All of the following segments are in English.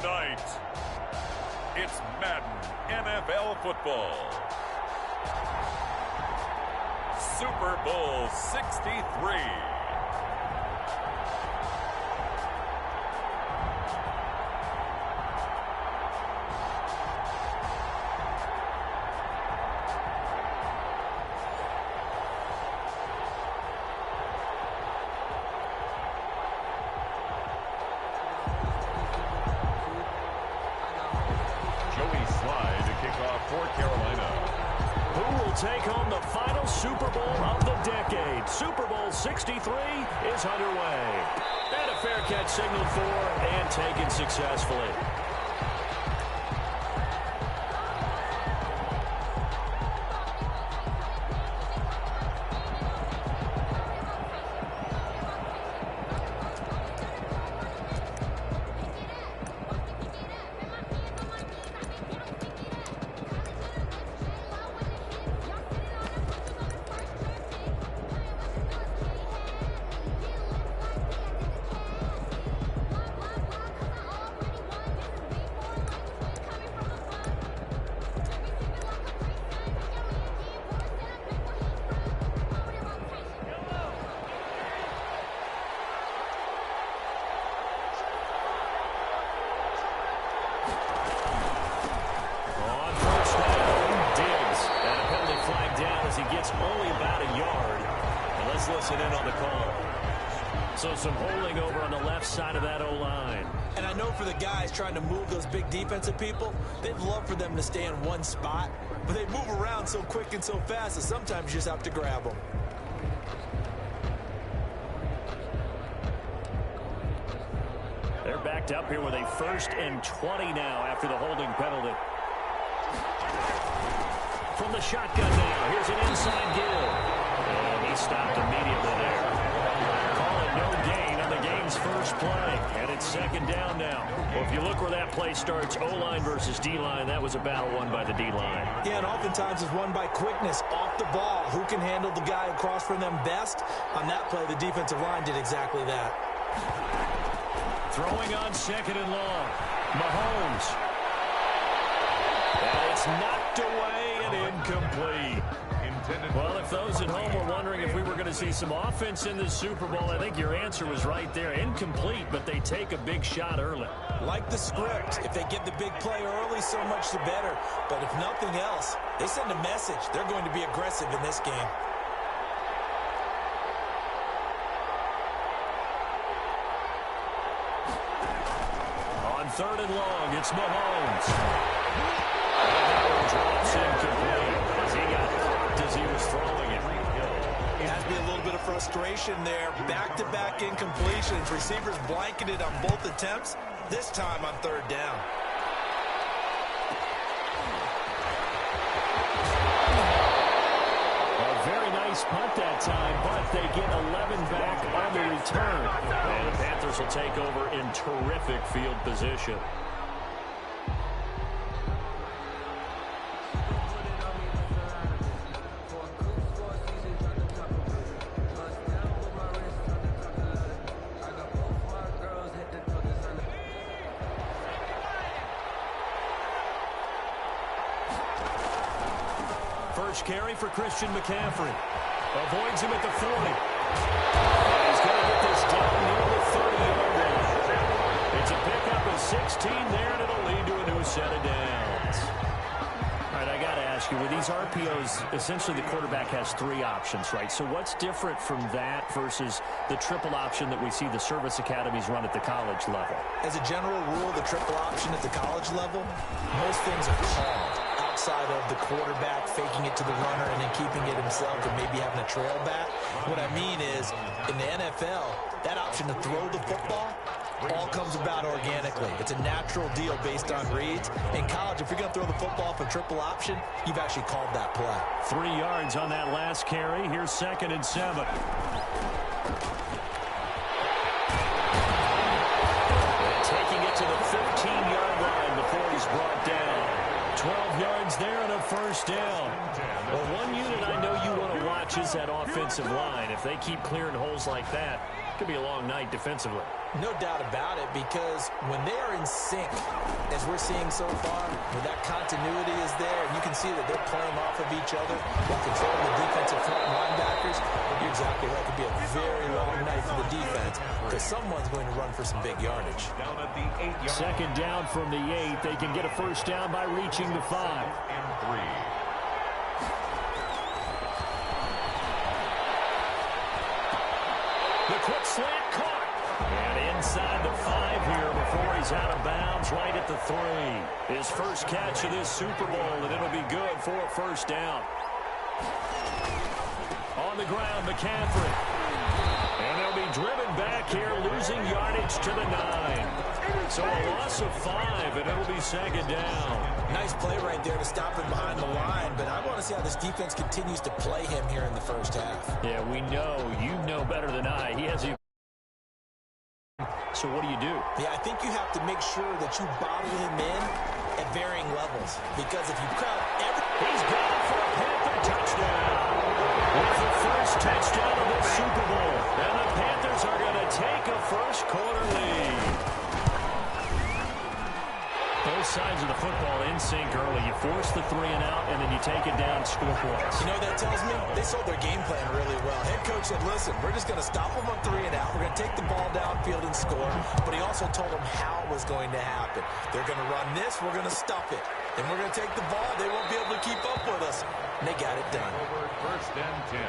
tonight, it's Madden NFL football. Super Bowl 63. For Carolina. Who will take home the final Super Bowl of the decade? Super Bowl 63 is underway. And a fair catch signaled for and taken successfully. Listen in on the call. So some holding over on the left side of that O-line. And I know for the guys trying to move those big defensive people, they'd love for them to stay in one spot, but they move around so quick and so fast that sometimes you just have to grab them. They're backed up here with a 1st and 20 now after the holding penalty. From the shotgun now, here's an inside give. And he stopped immediately there. Call it no gain on the game's first play. And it's 2nd down now. Well, if you look where that play starts, O-line versus D-line, that was a battle won by the D-line. Yeah, and oftentimes it's won by quickness off the ball. Who can handle the guy across from them best? On that play, the defensive line did exactly that. Throwing on 2nd and long. Mahomes. And it's knocked away and incomplete. Well, if those at home were wondering if we were going to see some offense in this Super Bowl, I think your answer was right there. Incomplete, but they take a big shot early. Like the script, if they get the big play early, so much the better. But if nothing else, they send a message. They're going to be aggressive in this game. On 3rd and long, it's Mahomes. Drops incomplete as he got clocked as he was throwing it. It has to be a little bit of frustration there. Back-to-back incompletions. Receivers blanketed on both attempts, this time on 3rd down. A very nice punt that time, but they get 11 back on the return. And the Panthers will take over in terrific field position. First carry for Christian McCaffrey. Avoids him at the 40. And he's going to get this down near the 30-yard line. It's a pickup of 16 there, and it'll lead to a new set of downs. All right, I got to ask you, with these RPOs, essentially the quarterback has 3 options, right? So what's different from that versus the triple option that we see the service academies run at the college level? As a general rule, the triple option at the college level, most things are called outside of the quarterback faking it to the runner and then keeping it himself and maybe having a trail back. What I mean is, in the NFL, that option to throw the football all comes about organically. It's a natural deal based on reads. In college, if you're going to throw the football for triple option, you've actually called that play. 3 yards on that last carry. Here's 2nd and 7. And taking it to the 15-yard line before he's brought down. 12 yards there and a 1st down. Well, one unit I know you want to watch is that offensive line. If they keep clearing holes like that, it could be a long night defensively. No doubt about it, because when they are in sync, as we're seeing so far, when that continuity is there, and you can see that they're playing off of each other while controlling the defensive front linebackers, you're exactly right. It could be a very long night for the defense because someone's going to run for some big yardage. Down at the 8-yard. Second down from the 8. They can get a first down by reaching the 5. And 3. The quick slant caught. And inside the 5 here before he's out of bounds, right at the 3. His first catch of this Super Bowl, and it'll be good for a first down. On the ground, McCaffrey. And they'll be driven back here, losing yardage to the 9. So a loss of 5, and it'll be second down. Nice play right there to stop him behind the line, but I want to see how this defense continues to play him here in the first half. Yeah, we know. You know better than I. He has a... So what do you do? Yeah, I think you have to make sure that you bottle him in at varying levels, because if you crowd every... He's gone for a Panther touchdown. With the first touchdown of this Super Bowl. And the Panthers are going to take a first-quarter lead. Both sides of the football in sync early. You force the 3 and out, and then you take it down, score points. You know what that tells me? They sold their game plan really well. Head coach said, listen, we're just going to stop them on 3 and out. We're going to take the ball downfield and score. But he also told them how it was going to happen. They're going to run this. We're going to stop it. Then we're going to take the ball. They won't be able to keep up with us. And they got it done. Over first and 10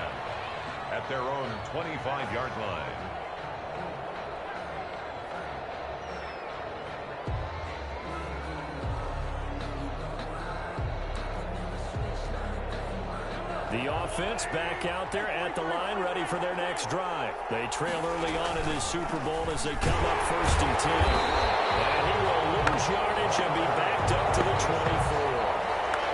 at their own 25-yard line. The offense back out there at the line, ready for their next drive. They trail early on in this Super Bowl as they come up first and 10. And he will lose yardage and be backed up to the 24.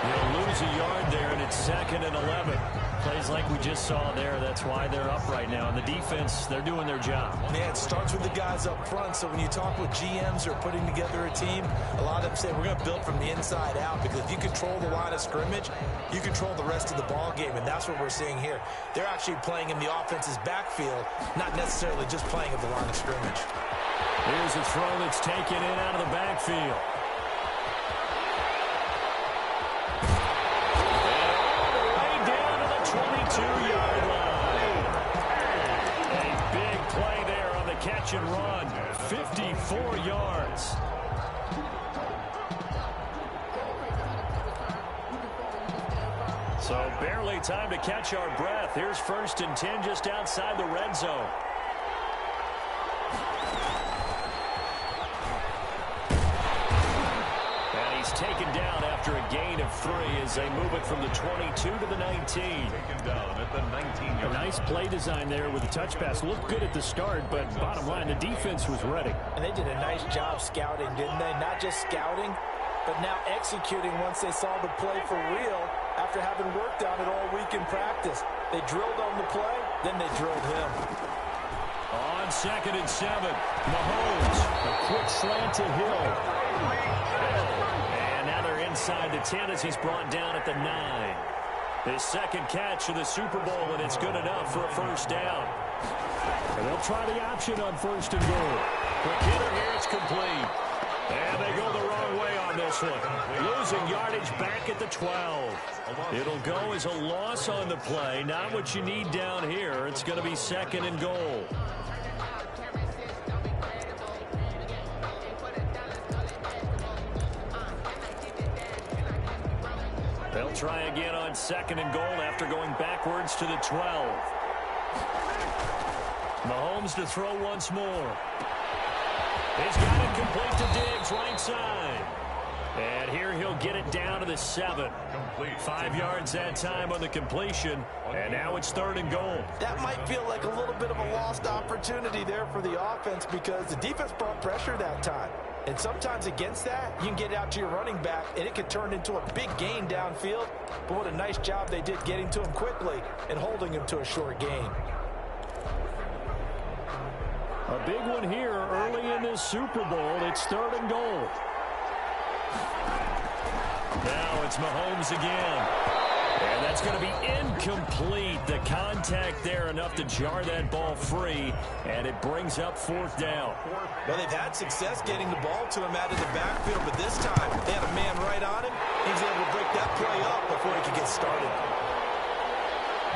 He'll lose a yard there, and it's second and 11. Plays like we just saw there. That's why they're up right now. And the defense, they're doing their job. Yeah, it starts with the guys up front. So when you talk with GMs who are putting together a team, a lot of them say we're going to build from the inside out, because if you control the line of scrimmage, you control the rest of the ball game, and that's what we're seeing here. They're actually playing in the offense's backfield, not necessarily just playing at the line of scrimmage. Here's a throw that's taken in out of the backfield. Catch and run, 54 yards. So barely time to catch our breath. Here's first and 10 just outside the red zone. And he's taken down after a gain of 3 as they move it from the 22 to the 19. Taken down at the 19. A nice play design there with the touch pass. Looked good at the start, but bottom line, the defense was ready. And they did a nice job scouting, didn't they? Not just scouting, but now executing once they saw the play for real after having worked on it all week in practice. They drilled on the play, then they drilled him. On second and 7, Mahomes, a quick slant to Hill. And now they're inside the 10 as he's brought down at the 9. His second catch of the Super Bowl, and it's good enough for a first down. And they'll try the option on first and goal. Quick hitter here, it's complete. And they go the wrong way on this one. Losing yardage back at the 12. It'll go as a loss on the play. Not what you need down here. It's going to be second and goal. They'll try again on second and goal after going backwards to the 12. Mahomes to throw once more. He's got it complete to Diggs, right side. And here he'll get it down to the 7. 5 yards that time on the completion. And now it's third and goal. That might feel like a little bit of a lost opportunity there for the offense, because the defense brought pressure that time. And sometimes against that, you can get out to your running back, and it could turn into a big gain downfield. But what a nice job they did getting to him quickly and holding him to a short gain. A big one here early in this Super Bowl. It's third and goal. Now it's Mahomes again. And that's going to be incomplete. The contact there enough to jar that ball free, and it brings up fourth down. Well, they've had success getting the ball to him out of the backfield, but this time they had a man right on him. He was able to break that play up before he could get started.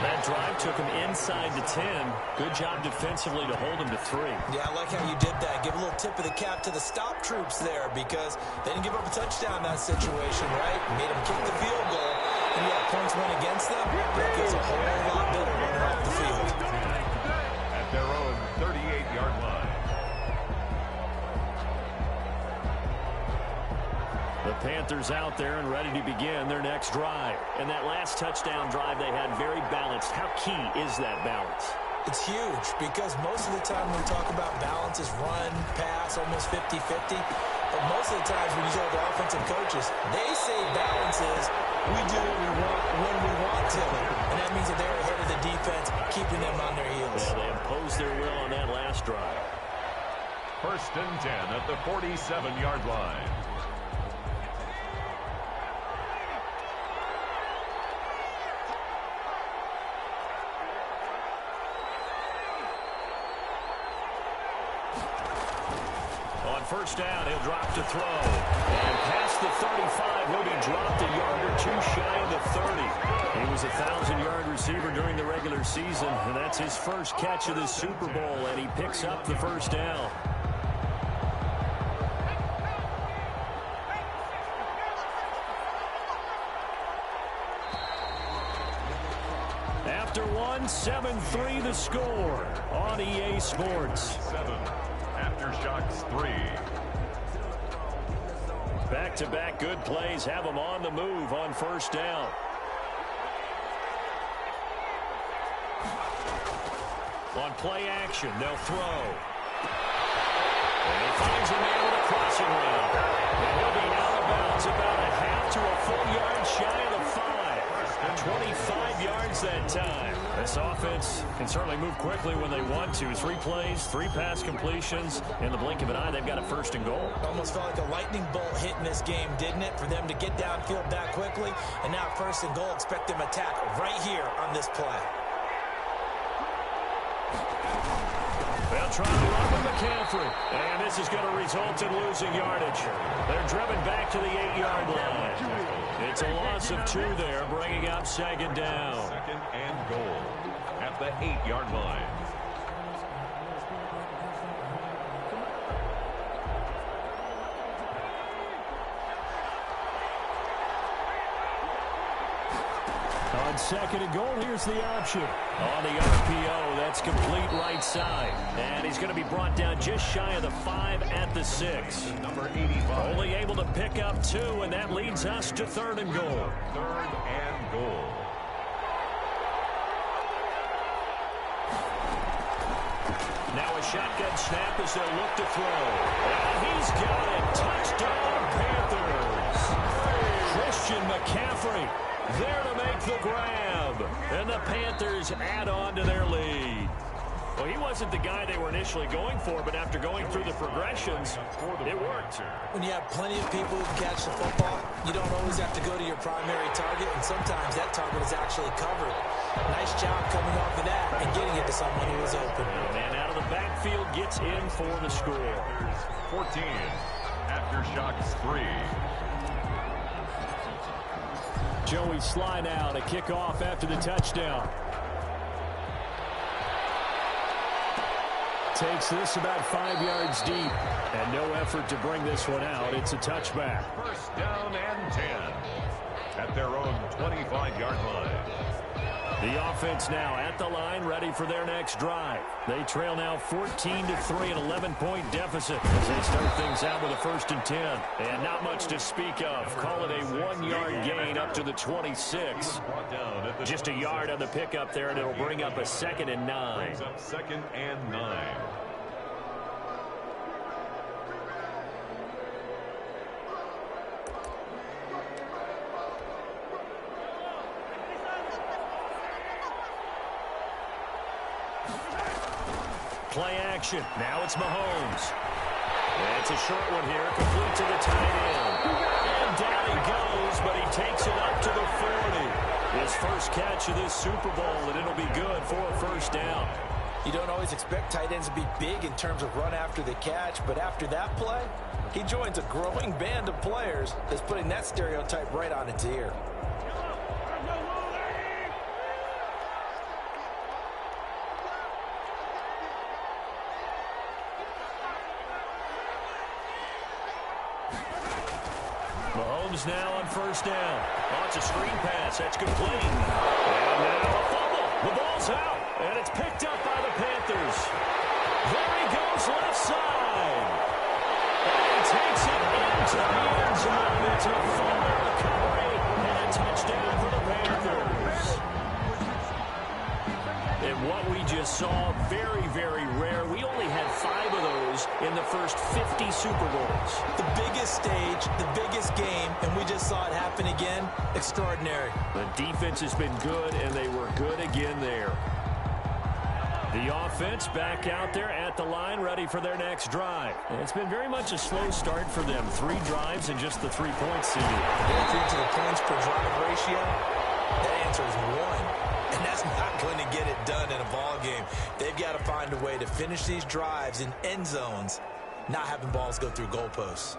That drive took him inside the 10. Good job defensively to hold him to 3. Yeah, I like how you did that. Give a little tip of the cap to the stop troops there because they didn't give up a touchdown in that situation, right? Made them kick the field goal. And you have points went against them. That feels a whole lot better running off the field. At their own 38-yard line. The Panthers out there and ready to begin their next drive. And that last touchdown drive they had very balanced. How key is that balance? It's huge because most of the time when we talk about balance is run, pass, almost 50-50. But most of the times when you talk to offensive coaches, they say balance is we do what we want when we want to. And that means that they're ahead of the defense, keeping them on their heels. Yeah, they imposed their will on that last drive. 1st and 10 at the 47-yard line. First down, he'll drop to throw. And past the 35, he'll be dropped a yard or two shy of the 30. He was a 1,000-yard receiver during the regular season, and that's his first catch of the Super Bowl, and he picks up the first down. After one, 7-3 the score on EA Sports. 7. Aftershocks 3. Back-to-back good plays have them on the move on first down. On play action, they'll throw. And he finds a man with a crossing route. And he'll be out of bounds about a half to a full yard shy of the 5. 25 yards that time. This offense can certainly move quickly when they want to. 3 plays, 3 pass completions. In the blink of an eye, they've got a 1st and goal. Almost felt like a lightning bolt hit in this game, didn't it? For them to get downfield that quickly. And now 1st and goal, expect them to attack right here on this play. They'll try to run with McCaffrey. And this is going to result in losing yardage. They're driven back to the 8-yard line. It's a loss of 2 there, bringing up 2nd down. 2nd and goal at the 8-yard line. On 2nd and goal, here's the option. On the RPO, that's complete right side. And he's going to be brought down just shy of the 5 at the 6. Number 85. Only able to pick up 2, and that leads us to 3rd and goal. 3rd and goal. Now a shotgun snap as they'll look to throw. And he's got it. Touchdown, Panthers. Christian McCaffrey there to make the grab. And the Panthers add on to their lead. Well, he wasn't the guy they were initially going for, but after going through the progressions, it worked. When you have plenty of people who can catch the football, you don't always have to go to your primary target, and sometimes that target is actually covered. Nice job coming off of that and getting it to someone who was open. And the man out of the backfield gets in for the score. 14. Aftershocks 3. Joey slide out, a kickoff after the touchdown. Takes this about 5 yards deep. And no effort to bring this one out. It's a touchback. 1st down and 10 at their own 25-yard line. The offense now at the line, ready for their next drive. They trail now 14-3, an 11-point deficit as they start things out with a 1st and 10. And not much to speak of. Call it a 1-yard gain up to the 26. Just a yard on the pickup there, and it'll bring up a 2nd and 9. Brings up 2nd and 9. Play action. Now it's Mahomes. And it's a short one here, complete to the tight end. And down he goes, but he takes it up to the 40. His first catch of this Super Bowl, and it'll be good for a first down. You don't always expect tight ends to be big in terms of run after the catch, but after that play, he joins a growing band of players that's putting that stereotype right on its ear. Mahomes now on first down. Launches a screen pass. That's complete. And now a fumble. The ball's out. And it's picked up by the Panthers. There he goes left side. And he takes it into the end zone. It's a fumble recovery and a touchdown for the Panthers. And what we just saw, very, very rare. We only had 5 of those in the first 50 Super Bowls. The biggest stage, the biggest game, and we just saw it happen again. Extraordinary. The defense has been good, and they were good again there. The offense back out there at the line, ready for their next drive. And it's been very much a slow start for them. 3 drives and just the 3 points seeded. Going to the points per drive ratio, that answer is 1. And that's not going to get it done in a ball game. They've got to find a way to finish these drives in end zones, not having balls go through goalposts.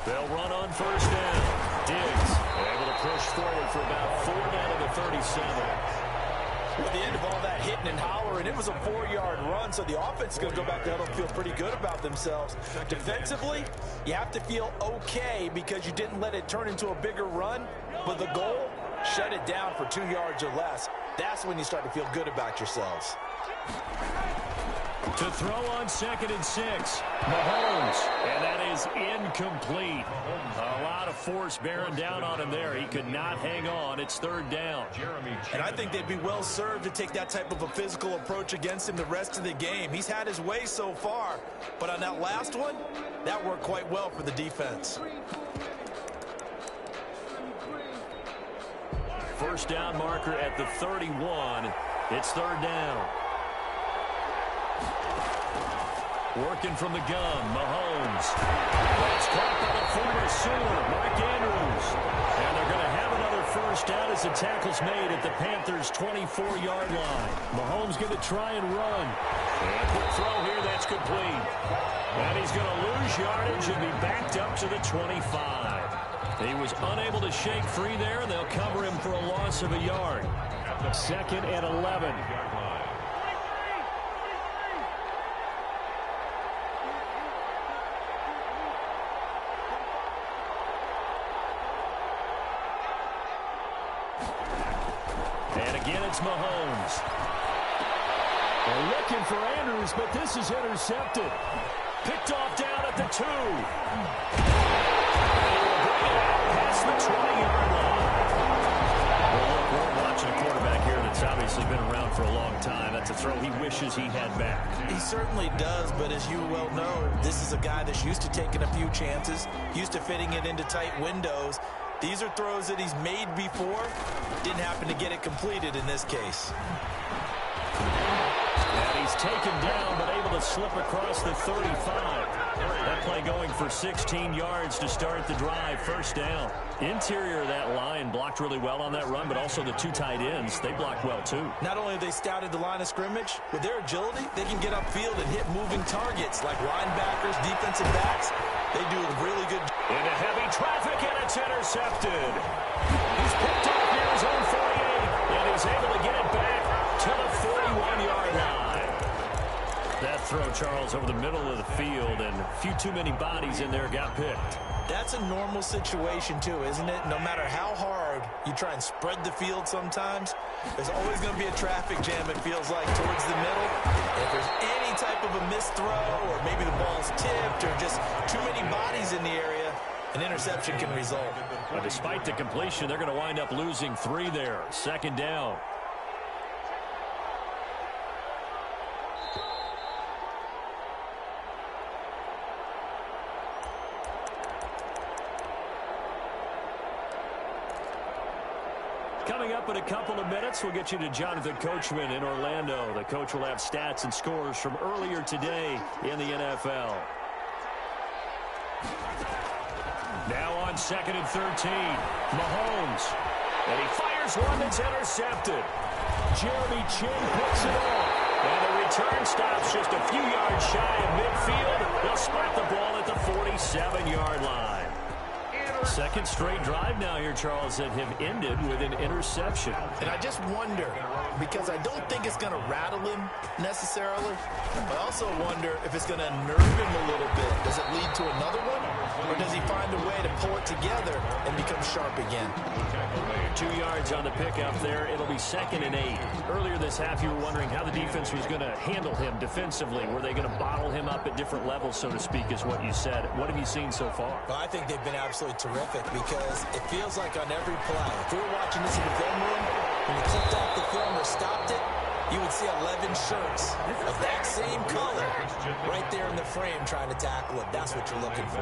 They'll run on first down. Diggs able to push forward for about 4 down to the 37. At the end of all that hitting and hollering, it was a 4-yard run, so the offense is going to go back to huddle and feel pretty good about themselves. Defensively, you have to feel okay because you didn't let it turn into a bigger run, but the goal, shut it down for 2 yards or less. That's when you start to feel good about yourselves. To throw on 2nd and 6, Mahomes, and that is incomplete. A lot of force bearing down on him there. He could not hang on. It's 3rd down. And I think they'd be well served to take that type of a physical approach against him the rest of the game. He's had his way so far, but on that last one, that worked quite well for the defense. First down marker at the 31. It's 3rd down. Working from the gun, Mahomes. That's caught by the former Sooner, Mark Andrews. And they're going to have another first down as the tackle's made at the Panthers' 24-yard line. Mahomes going to try and run. And quick throw here, that's complete. And he's going to lose yardage and be backed up to the 25. He was unable to shake free there, and they'll cover him for a loss of a yard. 2nd and 11. It's Mahomes. They're looking for Andrews, but this is intercepted. Picked off down at the 2. They will bring it out past the 20-yard line. Well, look, we're watching a quarterback here that's obviously been around for a long time. That's a throw he wishes he had back. He certainly does, but as you well know, this is a guy that's used to taking a few chances, used to fitting it into tight windows. These are throws that he's made before. Didn't happen to get it completed in this case. And he's taken down, but able to slip across the 35. That play going for 16 yards to start the drive. First down. Interior of that line blocked really well on that run, but also the 2 tight ends, they blocked well too. Not only have they scouted the line of scrimmage, with their agility, they can get upfield and hit moving targets like linebackers, defensive backs. They do a really good job. Into heavy traffic, and it's intercepted. He's picked up near his own 48, and he's able to get it back to the 41-yard line. That throw, Charles, over the middle of the field, and a few too many bodies in there got picked. That's a normal situation, too, isn't it? No matter how hard you try and spread the field sometimes, there's always going to be a traffic jam, it feels like, towards the middle. And if there's any type of a missed throw, or maybe the ball's tipped, or just too many bodies in the area, an interception can result. But despite the completion, they're going to wind up losing 3 there. 2nd down. Coming up in a couple of minutes, we'll get you to Jonathan Coachman in Orlando. The coach will have stats and scores from earlier today in the NFL. Now on 2nd and 13, Mahomes. And he fires one that's intercepted. Jeremy Chin picks it off. And the return stops just a few yards shy of midfield. They'll spot the ball at the 47-yard line. Second straight drive now here, Charles, that have ended with an interception. And I just wonder, because I don't think it's going to rattle him necessarily, but I also wonder if it's going to unnerve him a little bit. Does it lead to another one? Or does he find a way to pull it together and become sharp again? 2 yards on the pickup there. It'll be 2nd and 8. Earlier this half, you were wondering how the defense was going to handle him defensively. Were they going to bottle him up at different levels, so to speak, is what you said. What have you seen so far? Well, I think they've been absolutely terrific because it feels like on every play, if we were watching this in the film room, when you clicked off the film or stopped it, you would see 11 shirts of that same color right there in the frame trying to tackle it. That's what you're looking for.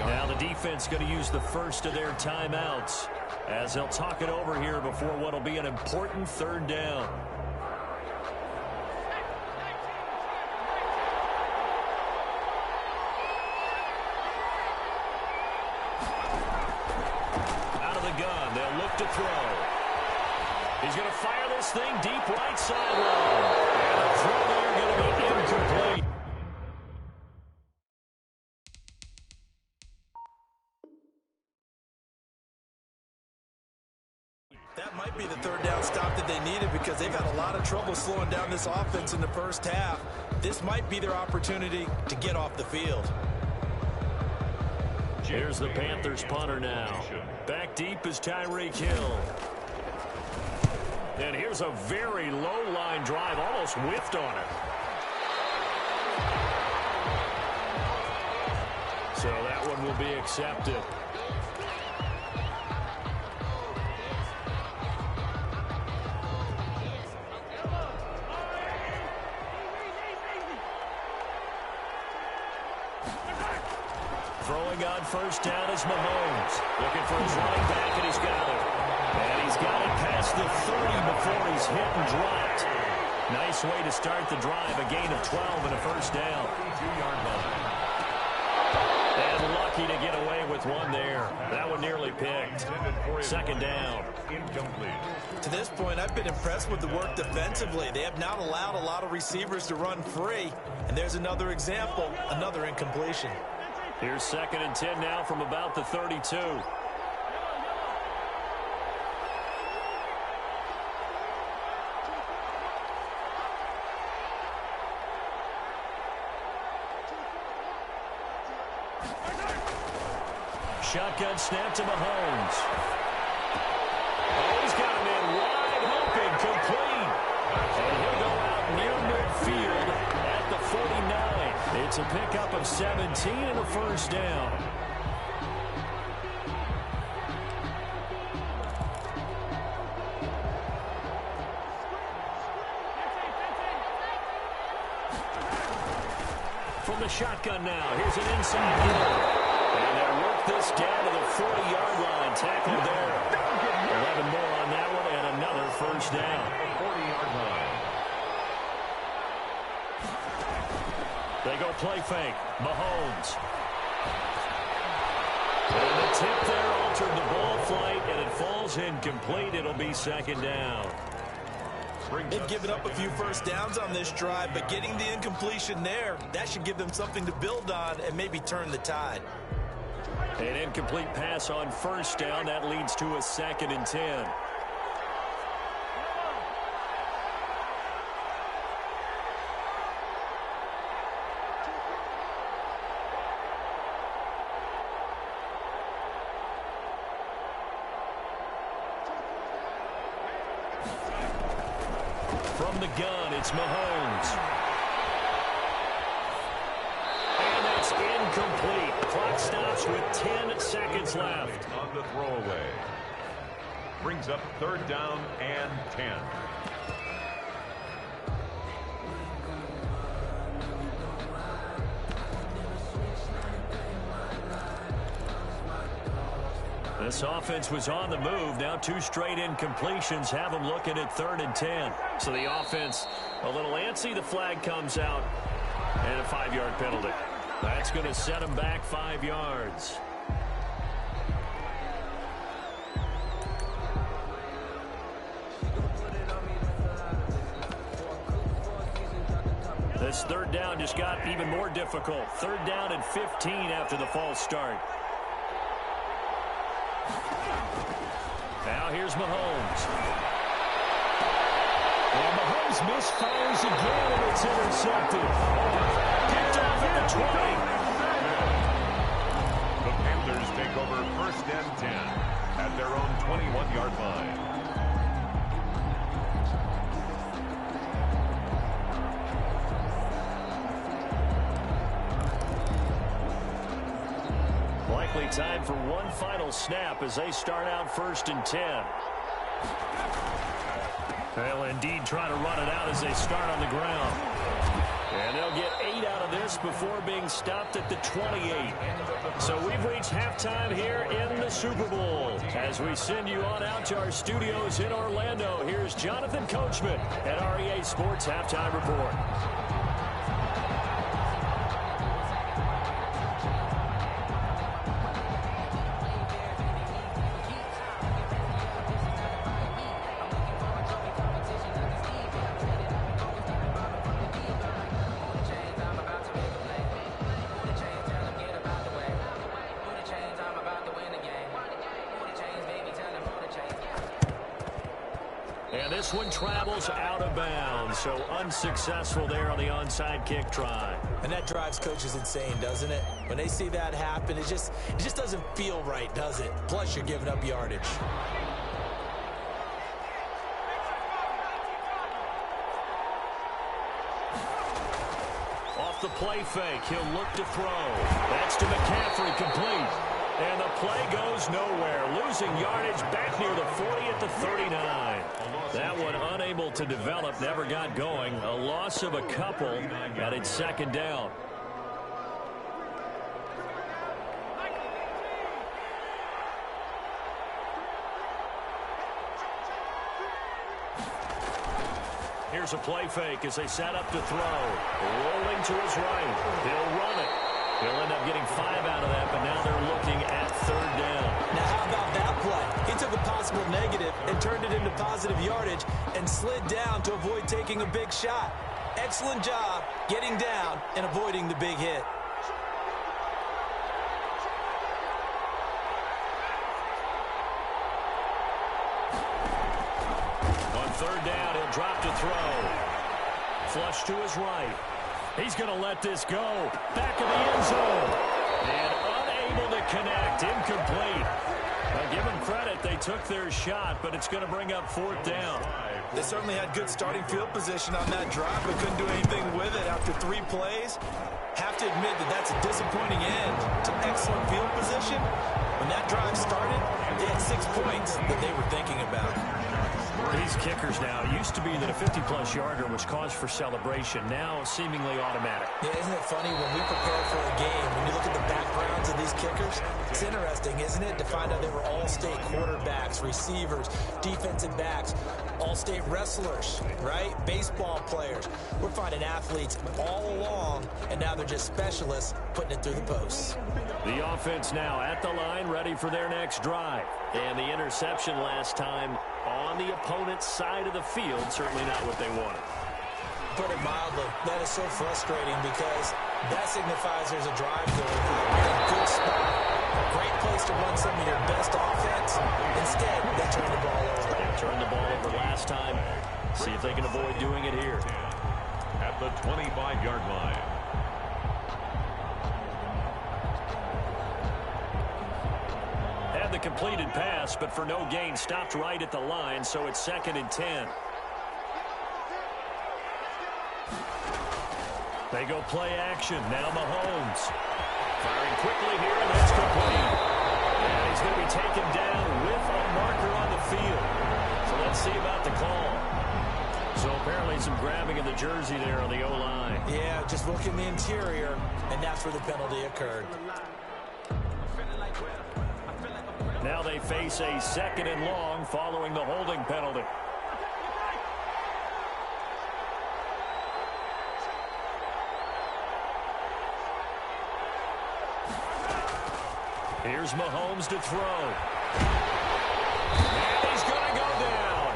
Now the defense going to use the first of their timeouts as they'll talk it over here before what will be an important 3rd down. Out of the gun, they'll look to throw. He's going to fire this thing deep right sideline. And the throw there going to be incomplete. That might be the 3rd down stop that they needed because they've had a lot of trouble slowing down this offense in the first half. This might be their opportunity to get off the field. Here's the Panthers punter now. Back deep is Tyreek Hill. And here's a very low-line drive, almost whiffed on it. So that one will be accepted. Throwing on 1st down is Mahomes. Looking for his running back, and he's got it. And he's got it past the 30 before he's hit and dropped. Nice way to start the drive. A gain of 12 and a 1st down. 2-yard line. And lucky to get away with one there. That one nearly picked. 2nd down. To this point, I've been impressed with the work defensively. They have not allowed a lot of receivers to run free. And there's another example, another incompletion. Here's 2nd and 10 now from about the 32. Shotgun snap to Mahomes. Oh, he's got him in wide open, complete. And he'll go out near midfield at the 49. It's a pickup of 17 and a 1st down. From the shotgun now, here's an inside hill. And they'll work this down to the 40-yard line. Tackled there. 11 more on that one, and another 1st down. 40-yard line. They go play fake. Mahomes. And the tip there altered the ball flight, and it falls incomplete. It'll be 2nd down. They've given up a few 1st downs on this drive, but getting the incompletion there, that should give them something to build on and maybe turn the tide. An incomplete pass on 1st down. That leads to a 2nd and 10. From the gun, it's Mahomes. And that's incomplete. Clock stops with 10 seconds left. On the throwaway. Brings up 3rd down and 10. This offense was on the move. Now 2 straight incompletions have them looking at 3rd and 10. So the offense a little antsy. The flag comes out and a 5-yard penalty. That's going to set them back 5 yards. This 3rd down just got even more difficult. 3rd down and 15 after the false start. Now here's Mahomes. And Mahomes misfires again, and it's intercepted. Picked off at the 20. The Panthers take over 1st and 10 at their own 21-yard line. Likely time for one final snap as they start out 1st and 10. They'll indeed try to run it out as they start on the ground. And they'll get 8 out of this before being stopped at the 28. So we've reached halftime here in the Super Bowl. As we send you on out to our studios in Orlando, here's Jonathan Coachman at REA Sports Halftime Report. And this one travels out of bounds, so unsuccessful there on the onside kick try. And that drives coaches insane, doesn't it? When they see that happen, it just doesn't feel right, does it? Plus, you're giving up yardage. Off the play fake, he'll look to throw. That's to McCaffrey, complete. And the play goes nowhere. Losing yardage back near the 40 at the 39. That one unable to develop, never got going. A loss of a couple, and it's 2nd down. Here's a play fake as they set up to throw. Rolling to his right. He'll run it. He'll end up getting 5 out of that, but now they're looking at 3rd down. Now, how about that play? He took a possible negative and turned it into positive yardage and slid down to avoid taking a big shot. Excellent job getting down and avoiding the big hit. On 3rd down, he'll drop to throw. Flush to his right. He's going to let this go. Back of the end zone. And unable to connect. Incomplete. Now, give them credit. They took their shot, but it's going to bring up 4th down. They certainly had good starting field position on that drive, but couldn't do anything with it after 3 plays. Have to admit that that's a disappointing end to excellent field position. When that drive started, they had 6 points that they were thinking about. These kickers now, used to be that a 50-plus yarder was cause for celebration. Now seemingly automatic. Yeah, isn't it funny when we prepare for a game, when you look at the backgrounds of these kickers, it's interesting, isn't it, to find out they were all-state quarterbacks, receivers, defensive backs, all-state wrestlers, right? Baseball players. We're finding athletes all along, and now they're just specialists putting it through the posts. The offense now at the line, ready for their next drive. And the interception last time on the opponent's side of the field, certainly not what they wanted. Put it mildly, that is so frustrating because that signifies there's a drive going on. You're in a good spot, a great place to run some of your best offense. Instead, they turn the ball over. They turned the ball over last time. See if they can avoid doing it here. At the 25-yard line. The completed pass, but for no gain, stopped right at the line, so it's 2nd and 10. They go play action. Now Mahomes. Firing quickly here, and that's complete. And he's going to be taken down with a marker on the field. So let's see about the call. So apparently some grabbing of the jersey there on the O-line. Yeah, just look in the interior, and that's where the penalty occurred. Now they face a 2nd and long following the holding penalty. Here's Mahomes to throw. And he's going to go down.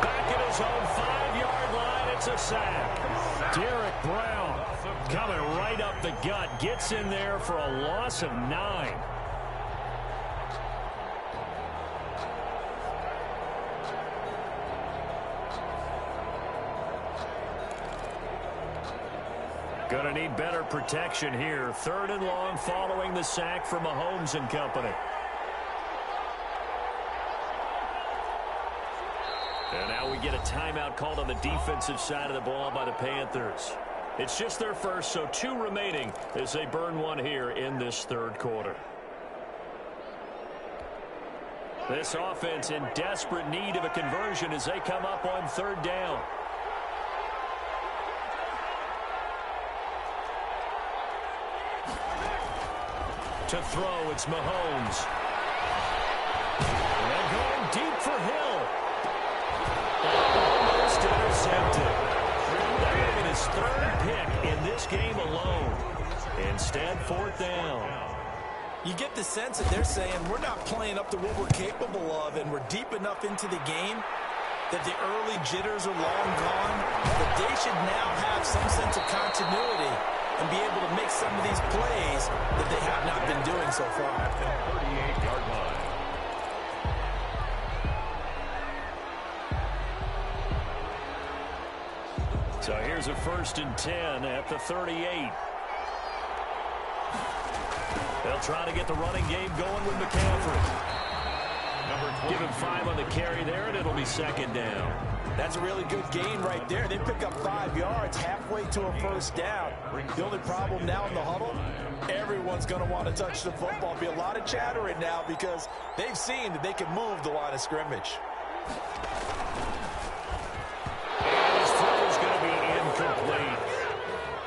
Back at his own 5-yard line, it's a sack. Derek Brown coming right up the gut. Gets in there for a loss of 9. Going to need better protection here. 3rd and long following the sack for Mahomes and company. And now we get a timeout called on the defensive side of the ball by the Panthers. It's just their first, so 2 remaining as they burn 1 here in this 3rd quarter. This offense in desperate need of a conversion as they come up on 3rd down. To throw, it's Mahomes. And going deep for Hill. Almost intercepted. That will be his 3rd pick in this game alone. Instead, 4th down. You get the sense that they're saying we're not playing up to what we're capable of, and we're deep enough into the game that the early jitters are long gone, that they should now have some sense of continuity and be able to make some of these plays that they have not been doing so far. At the 38-yard line. So here's a 1st and 10 at the 38. They'll try to get the running game going with McCaffrey. Give him 5 on the carry there, and it'll be 2nd down. That's a really good gain right there. They pick up 5 yards halfway to a 1st down. The only problem now in the huddle, everyone's going to want to touch the football. Be a lot of chattering now because they've seen that they can move the line of scrimmage. And his throw is going to be incomplete.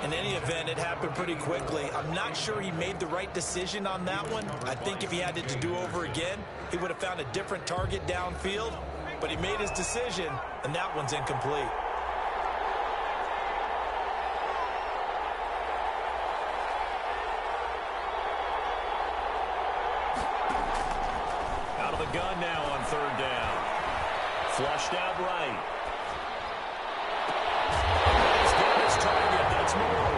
In any event, it happened pretty quickly. I'm not sure he made the right decision on that one. I think if he had it to do over again, he would have found a different target downfield. But he made his decision, and that one's incomplete. Out of the gun now on 3rd down. Flushed out right. He's got his target. That's more.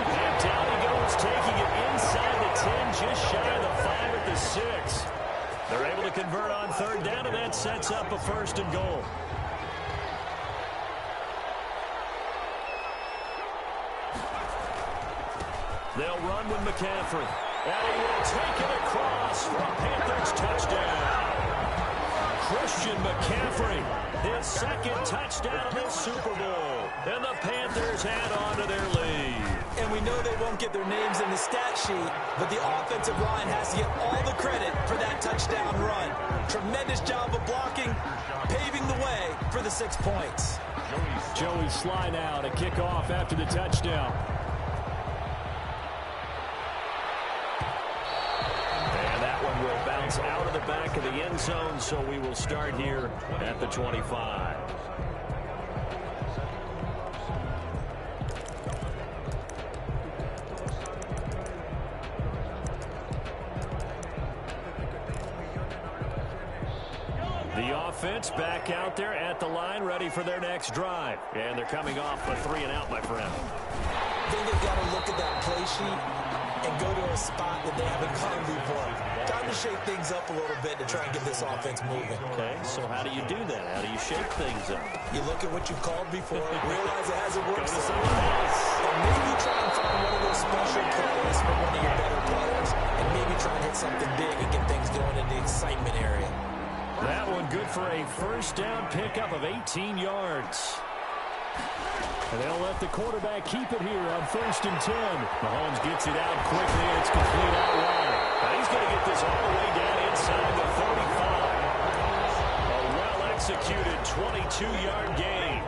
And down he goes, taking it inside the 10, just shy of the 5 at the 6. They're able to convert on 3rd down, and that sets up a 1st and goal. They'll run with McCaffrey. And he will take it across for a Panthers touchdown. Christian McCaffrey, his 2nd touchdown of the Super Bowl. And the Panthers add on to their lead. And we know they won't get their names in the stat sheet, but the offensive line has to get all the credit for that touchdown run. Tremendous job of blocking, paving the way for the 6 points. Joey Slye now to kick off after the touchdown. And that one will bounce out of the back of the end zone, so we will start here at the 25. The offense back out there at the line, ready for their next drive. And they're coming off a 3-and-out, my friend. I think they've got to look at that play sheet and go to a spot that they haven't gone before. Time to shake things up a little bit to try and get this offense moving. Okay, so how do you do that? How do you shake things up? You look at what you called before, realize it hasn't worked somewhere else, and maybe try and find one of those special plays for one of your better players, and maybe try and hit something big and get things going in the excitement area. That one good for a 1st down pickup of 18 yards. And they'll let the quarterback keep it here on 1st and 10. Mahomes gets it out quickly, and it's complete out wide. Now he's going to get this all the way down inside the 35. A well-executed 22-yard gain.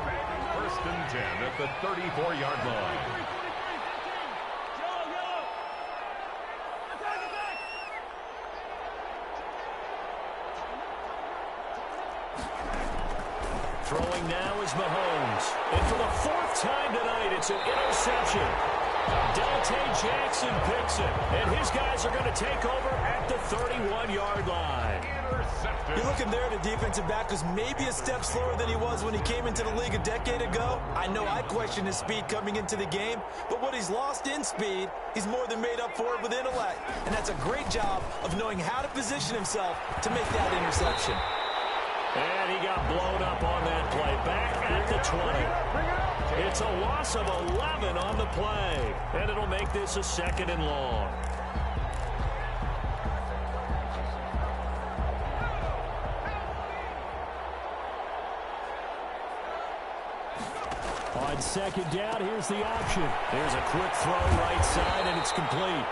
1st and 10 at the 34-yard line. Throwing now is Mahomes. And for the fourth time tonight, it's an interception. Dante Jackson picks it. And his guys are going to take over at the 31-yard line. You're looking there at a defensive back who's maybe a step slower than he was when he came into the league a decade ago. I know I questioned his speed coming into the game, but what he's lost in speed, he's more than made up for it with intellect. And that's a great job of knowing how to position himself to make that interception. And he got blown up on that play. Back at the 20. It's a loss of 11 on the play. And it'll make this a 2nd and long. On 2nd down, here's the option. There's a quick throw right side, and it's complete.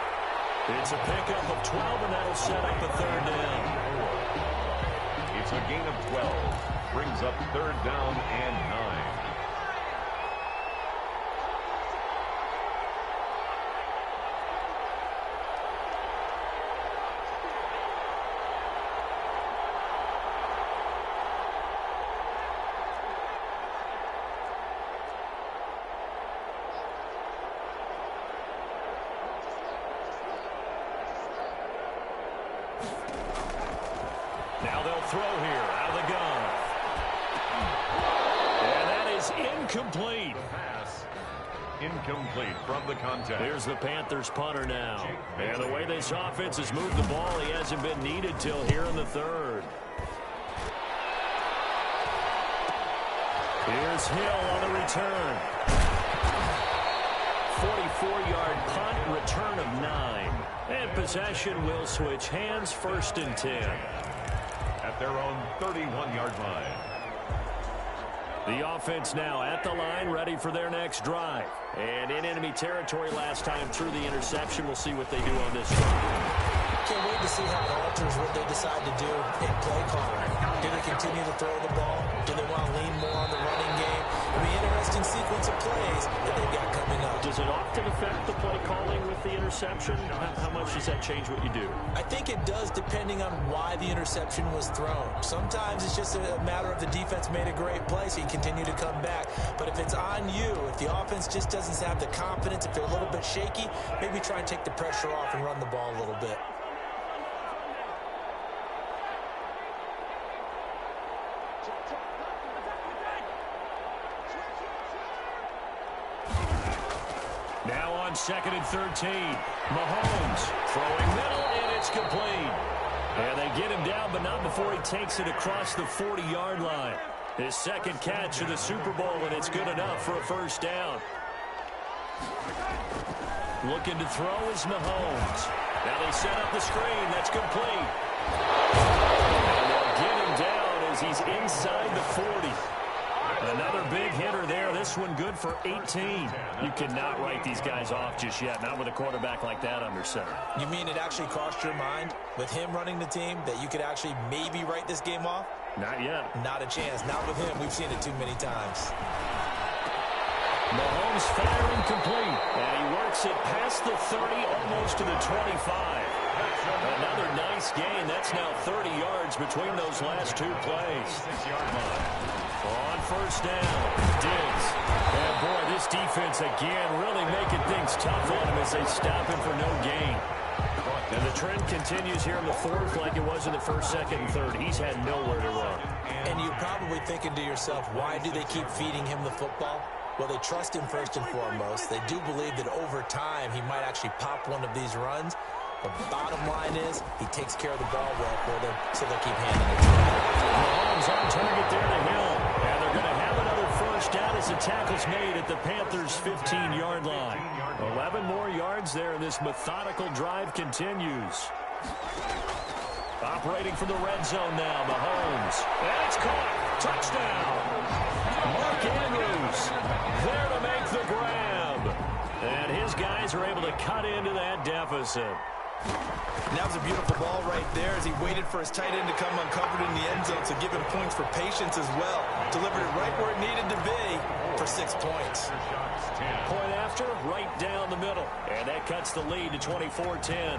It's a pickup of 12, and that'll set up a 3rd down. It's a gain of 12. Brings up 3rd down and 9. Now they'll throw here out of the gun. And that is incomplete. Pass incomplete from the contact. Here's the Panthers punter now. And the way this offense has moved the ball, he hasn't been needed till here in the 3rd. Here's Hill on the return. 44-yard punt, return of 9. And possession will switch hands, 1st and 10. At their own 31-yard line. The offense now at the line, ready for their next drive. And in enemy territory last time through the interception. We'll see what they do on this drive. Can't wait to see how it alters what they decide to do in play calling. Do they continue to throw the ball? Do they want to lean more on the running game? It'll be an interesting sequence of plays that they've got coming up. Does it often affect the play calling with the interception? How much does that change what you do? I think it does, depending on why the interception was thrown. Sometimes it's just a matter of the defense made a great play, so you continue to come back. But if it's on you, if the offense just doesn't have the confidence, if they're a little bit shaky, maybe try and take the pressure off and run the ball a little bit. Now on 2nd and 13. Mahomes throwing middle, and it's complete. And they get him down, but not before he takes it across the 40-yard line. His 2nd catch of the Super Bowl, and it's good enough for a 1st down. Looking to throw is Mahomes. Now they set up the screen. That's complete. And they'll get him down as he's inside the 40. Another big hitter there. This one good for 18. You cannot write these guys off just yet, not with a quarterback like that under center. You mean it actually crossed your mind with him running the team that you could actually maybe write this game off? Not yet. Not a chance. Not with him. We've seen it too many times. Mahomes firing complete. And he works it past the 30, almost to the 25. Another nice gain. That's now 30 yards between those last 2 plays. 6-yard line. On 1st down, Diggs. And boy, this defense again really making things tough on him as they stop him for no gain. And the trend continues here in the 4th like it was in the 1st, 2nd, and 3rd. He's had nowhere to run. And you're probably thinking to yourself, why do they keep feeding him the football? Well, they trust him first and foremost. They do believe that over time he might actually pop one of these runs. The bottom line is he takes care of the ball well for them, so they'll keep handing it to him. Mahomes on target there to Hill. And they're going to have another 1st down as the tackle's made at the Panthers' 15-yard line. 11 more yards there, and this methodical drive continues. Operating from the red zone now, Mahomes. And it's caught. Touchdown. Mark Andrews there to make the grab. And his guys are able to cut into that deficit. And that was a beautiful ball right there as he waited for his tight end to come uncovered in the end zone, so give him points for patience as well. Delivered it right where it needed to be for 6 points. Point after, right down the middle. And that cuts the lead to 24-10.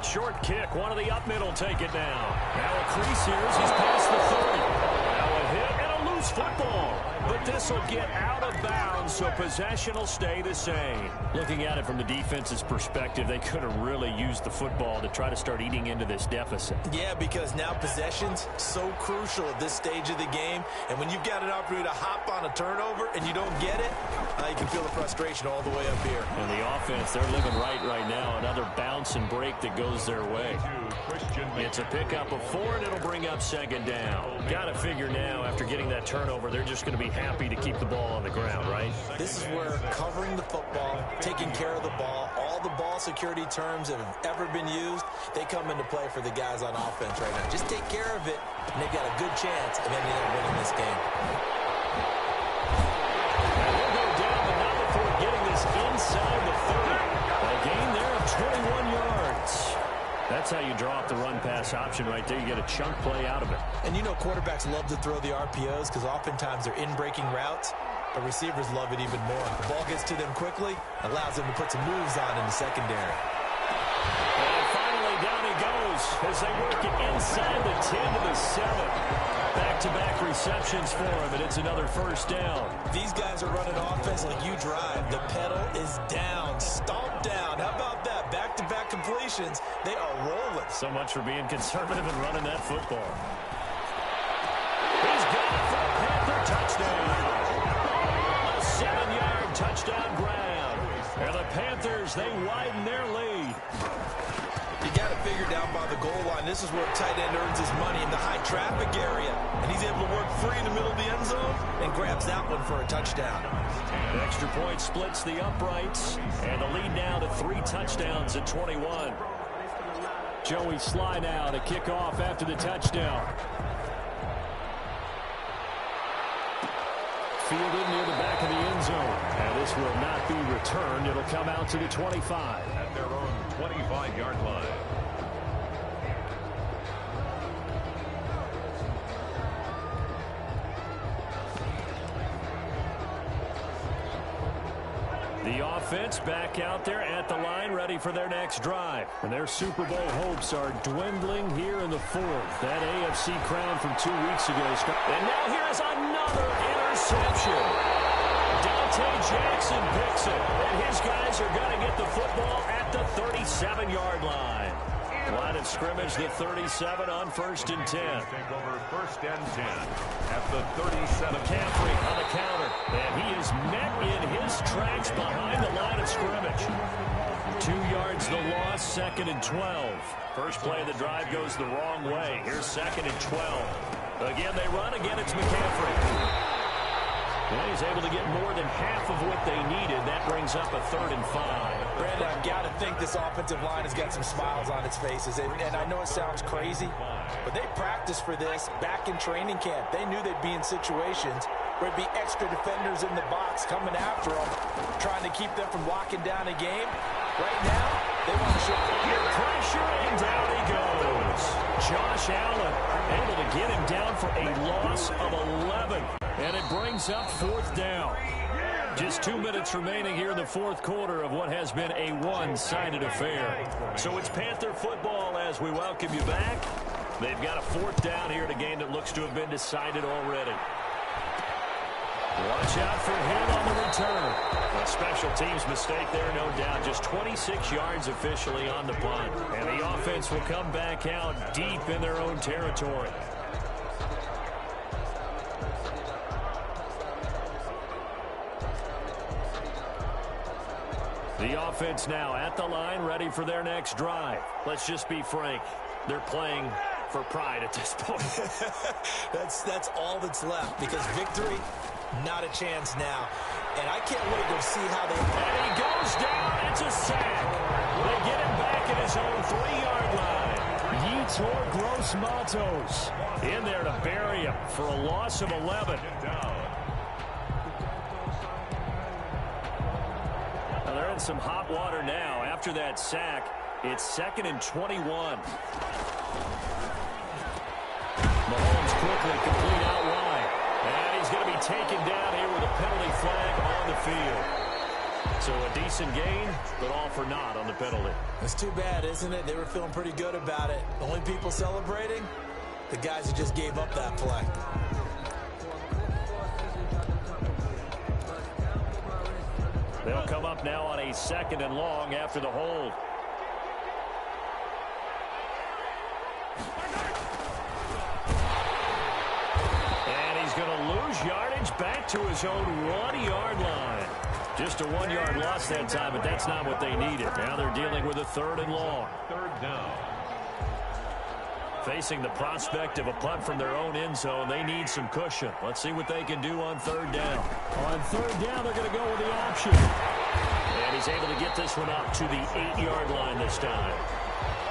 short kick. One of the up middle take it down. Now a crease here as he's past the 30. Now a hit and a loose football. But this will get out of bounds, so possession will stay the same. Looking at it from the defense's perspective, they could have really used the football to try to start eating into this deficit. Yeah, because now possession's so crucial at this stage of the game. And when you've got an opportunity to hop on a turnover and you don't get it, you can feel the frustration all the way up here. And the offense, they're living right now. Another bounce and break that goes their way. It's a pickup of 4, and it'll bring up second down. Got to figure now, after getting that turnover, they're just going to be happy to keep the ball on the ground, right? This is where covering the football, taking care of the ball, all the ball security terms that have ever been used, they come into play for the guys on offense right now. Just take care of it, and they've got a good chance of ending up winning this game. We'll go down, but not before getting this inside the 30. A gain there of 21 yards. That's how you draw up the run-pass option right there. You get a chunk play out of it. And you know quarterbacks love to throw the RPOs because oftentimes they're in-breaking routes, but receivers love it even more. The ball gets to them quickly, allows them to put some moves on in the secondary. And finally, down he goes as they work it inside the 10 to the 7. Back-to-back receptions for him, and it's another first down. These guys are running offense like you drive. The pedal is down, stomp down. How about that? Back-to-back completions. They are rolling. So much for being conservative and running that football. He's got it for a Panther touchdown. A 7-yard touchdown grab. And the Panthers, they widen their lead. You got to figure down by the goal line. This is where a tight end earns his money in the high traffic area. And he's able to work free in the middle of the end zone and grabs that one for a touchdown. An extra point splits the uprights. And the lead now to 3 touchdowns at 21. Joey Sly now to kick off after the touchdown. Fielded near the back of the end zone. And this will not be returned. It'll come out to the 25. At their own 25-yard line. The offense back out there at the line, ready for their next drive. And their Super Bowl hopes are dwindling here in the 4th. That AFC crown from 2 weeks ago. And now here is another interception. Dante Jackson picks it. And his guys are going to get the football at the 37-yard line. Line of scrimmage, the 37 on 1st and 10. Take over 1st and 10 at the 37. McCaffrey on the counter. And he is met in his tracks behind the line of scrimmage. 2 yards the loss, 2nd and 12. First play of the drive goes the wrong way. Here's 2nd and 12. Again, they run. Again, it's McCaffrey. And he's able to get more than half of what they needed. That brings up a 3rd and 5. Brandon, I've got to think this offensive line has got some smiles on its faces. And I know it sounds crazy, but they practiced for this back in training camp. They knew they'd be in situations where it'd be extra defenders in the box coming after them, trying to keep them from locking down a game. Right now, they want to show pressure, and down he goes. Josh Allen able to get him down for a loss of 11. And it brings up 4th down. Just 2 minutes remaining here in the 4th quarter of what has been a one-sided affair. So it's Panther football as we welcome you back. They've got a 4th down here in a game that looks to have been decided already. Watch out for him on the return. A special teams mistake there, no doubt. Just 26 yards officially on the punt. And the offense will come back out deep in their own territory. The offense now at the line, ready for their next drive. Let's just be frank. They're playing for pride at this point. That's all that's left, because victory, not a chance now. And I can't wait to see how they... And he goes down. It's a sack. They get him back at his own 3-yard line. Yetur Gross-Matos in there to bury him for a loss of 11. Now they're in some hot water now. After that sack, it's 2nd and 21. Mahomes quickly complete out wide. And he's going to be taken down here with a penalty flag on the field. So a decent gain, but all for naught on the penalty. It's too bad, isn't it? They were feeling pretty good about it. The only people celebrating, the guys who just gave up that play. They'll come up now on a 2nd and long after the hold. And he's going to lose yardage back to his own 1-yard line. Just a 1-yard loss that time, but that's not what they needed. Now they're dealing with a 3rd and long. 3rd down. Facing the prospect of a punt from their own end zone, they need some cushion. Let's see what they can do on 3rd down. On 3rd down, they're going to go with the option. And he's able to get this one up to the 8-yard line this time.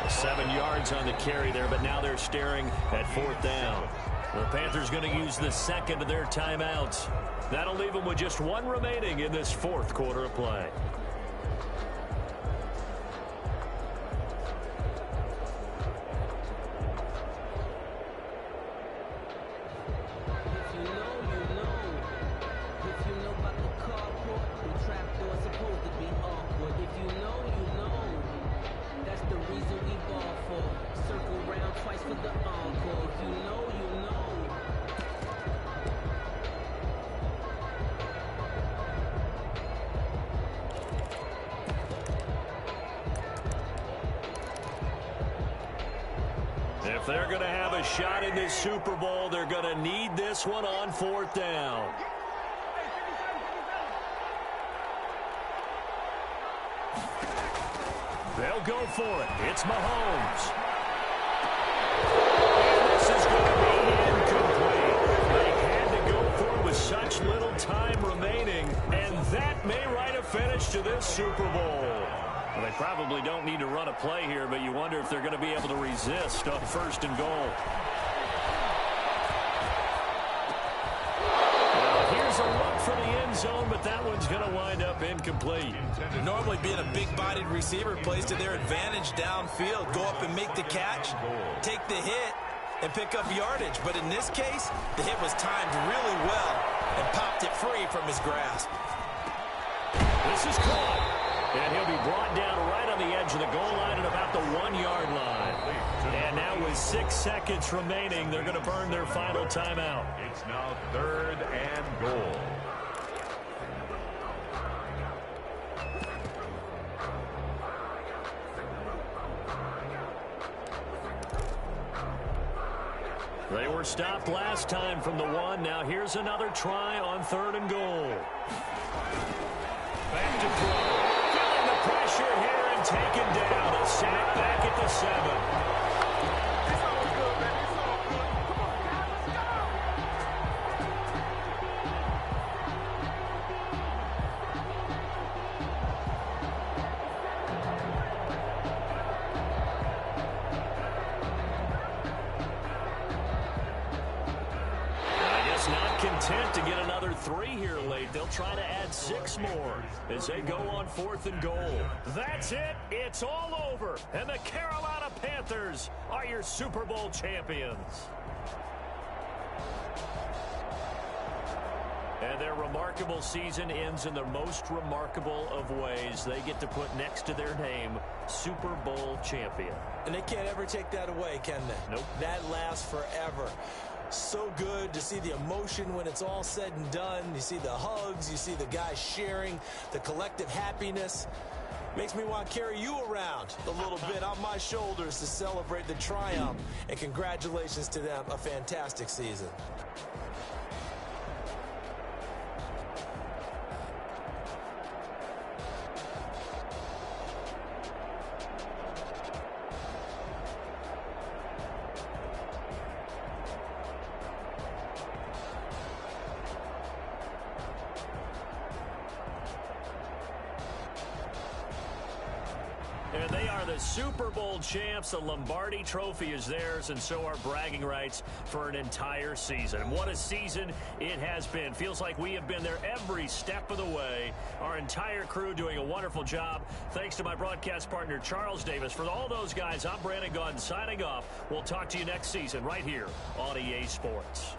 7 yards on the carry there, but now they're staring at 4th down. The Panthers going to use the 2nd of their timeouts. That'll leave them with just 1 remaining in this 4th quarter of play. If they're going to have a shot in this Super Bowl, they're going to need this one on 4th down. They'll go for it. It's Mahomes. And this is going to be incomplete. They had to go for it with such little time remaining, and that may write a finish to this Super Bowl. Well, they probably don't need to run a play here, but you wonder if they're going to be able to resist on 1st and goal. Well, here's a look for the end zone, but that one's going to wind up incomplete. Normally being a big-bodied receiver plays to their advantage downfield. Go up and make the catch, take the hit, and pick up yardage. But in this case, the hit was timed really well and popped it free from his grasp. This is caught. And he'll be brought down right on the edge of the goal line at about the 1-yard line. And now with 6 seconds remaining, they're going to burn their final timeout. It's now 3rd and goal. They were stopped last time from the 1. Now here's another try on 3rd and goal. Back to throw. Pressure here and taken down. A sack back at the 7. Content to get another 3 here late. They'll try to add 6 more as they go on 4th and goal. That's it. It's all over. And the Carolina Panthers are your Super Bowl champions. And their remarkable season ends in the most remarkable of ways. They get to put next to their name, Super Bowl champion. And they can't ever take that away, can they? Nope. That lasts forever. So good to see the emotion when it's all said and done. You see the hugs, you see the guys sharing, the collective happiness. Makes me want to carry you around a little bit on my shoulders to celebrate the triumph. And congratulations to them, a fantastic season. And they are the Super Bowl champs. The Lombardi Trophy is theirs, and so are bragging rights for an entire season. And what a season it has been. Feels like we have been there every step of the way. Our entire crew doing a wonderful job. Thanks to my broadcast partner, Charles Davis. For all those guys, I'm Brandon Gunn signing off. We'll talk to you next season right here on EA Sports.